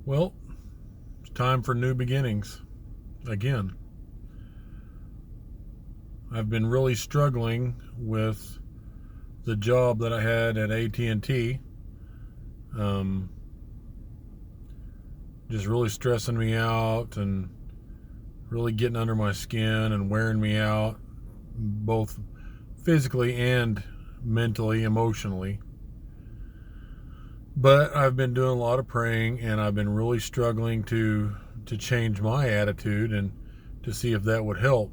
Well, it's time for new beginnings again. I've been really struggling with the job that I had at AT&T. Um, just really stressing me out and really getting under my skin and wearing me out, both physically and mentally, emotionally. But I've been doing a lot of praying, and I've been really struggling to change my attitude and to see if that would help.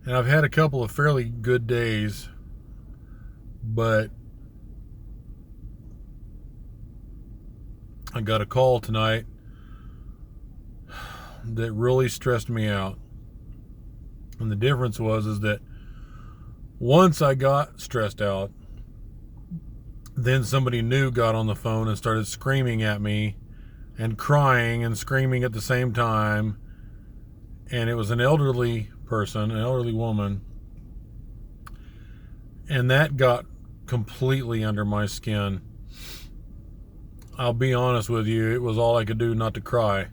And I've had a couple of fairly good days, but I got a call tonight that really stressed me out. And the difference was that once I got stressed out, then somebody new got on the phone and started screaming at me and crying and screaming at the same time. And it was an elderly person, an elderly woman. And that got completely under my skin. I'll be honest with you, it was all I could do not to cry.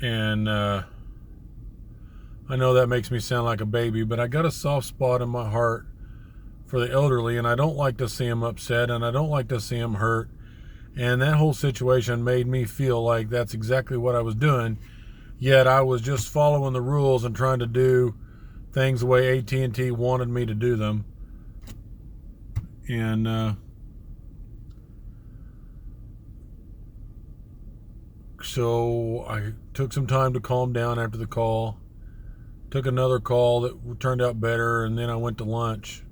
And I know that makes me sound like a baby, but I got a soft spot in my heart for the elderly, and I don't like to see them upset, and I don't like to see them hurt. And that whole situation made me feel like that's exactly what I was doing, yet I was just following the rules and trying to do things the way AT&T wanted me to do them. And so I took some time to calm down after the call, took another call that turned out better, and then I went to lunch.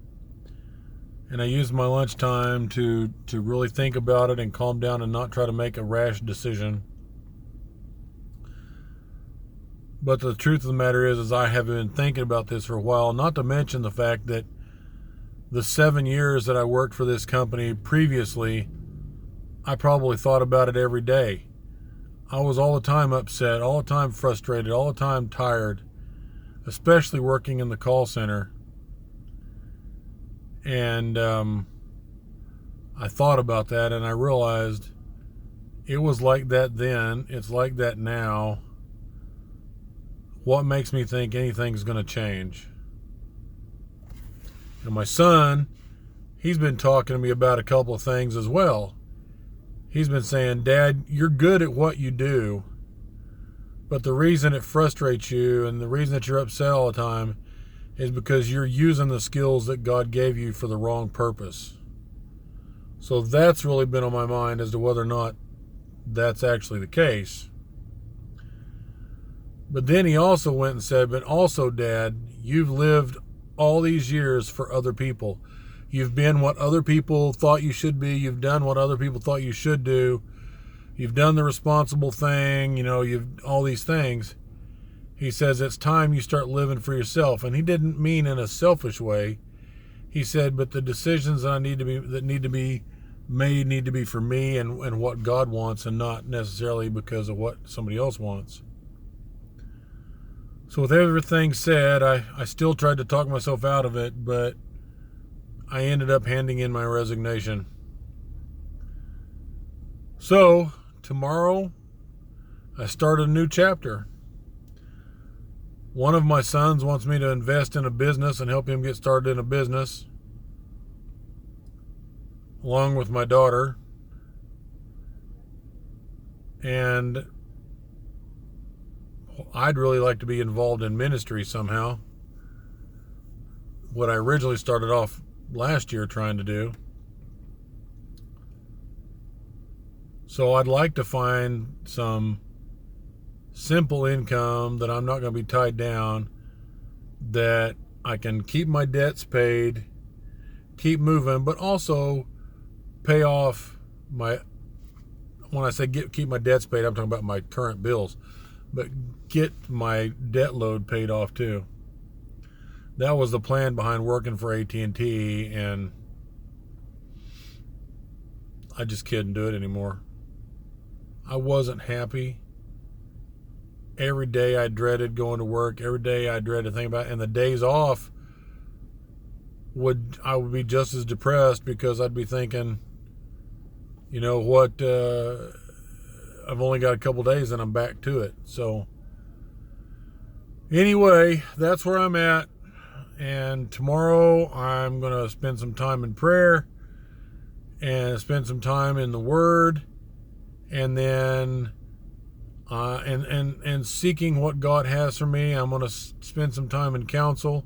And I used my lunchtime to really think about it and calm down and not try to make a rash decision. But the truth of the matter is I have been thinking about this for a while, not to mention the fact that the 7 years that I worked for this company previously, I probably thought about it every day. I was all the time upset, all the time frustrated, all the time tired, especially working in the call center. And I thought about that, and I realized it was like that then. It's like that now. What makes me think anything's going to change? And my son, he's been talking to me about a couple of things as well. He's been saying, Dad, you're good at what you do, but the reason it frustrates you and the reason that you're upset all the time is because you're using the skills that God gave you for the wrong purpose. So that's really been on my mind as to whether or not that's actually the case. But then he also went and said, but also, Dad, you've lived all these years for other people. You've been what other people thought you should be. You've done what other people thought you should do. You've done the responsible thing. You've all these things. He says it's time you start living for yourself. And he didn't mean in a selfish way. He said, but the decisions that need to be made need to be for me and what God wants, and not necessarily because of what somebody else wants. So with everything said, I still tried to talk myself out of it, but I ended up handing in my resignation. So tomorrow, I start a new chapter. One of my sons wants me to invest in a business and help him get started in a business, along with my daughter. And I'd really like to be involved in ministry somehow. What I originally started off last year trying to do. So I'd like to find some simple income that I'm not going to be tied down, that I can keep my debts paid, keep moving, but also pay off when I say keep my debts paid, I'm talking about my current bills, but get my debt load paid off too. That was the plan behind working for AT&T, and I just couldn't do it anymore. I wasn't happy. Every day I dreaded going to work. Every day I dreaded thinking about it. And the days off, I would be just as depressed, because I'd be thinking, you know what, I've only got a couple days and I'm back to it. So anyway, that's where I'm at. And tomorrow I'm going to spend some time in prayer and spend some time in the Word, and then and seeking what God has for me. I'm going to spend some time in counsel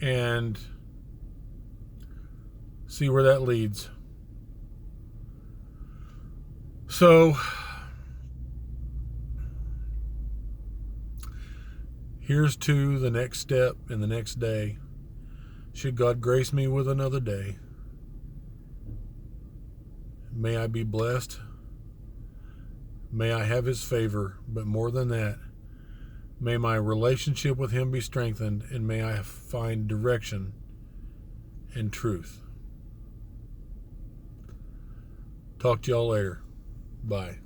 and see where that leads. So here's to the next step in the next day. Should God grace me with another day, may I be blessed. May I have His favor, but more than that, may my relationship with Him be strengthened, and may I find direction and truth. Talk to y'all later. Bye.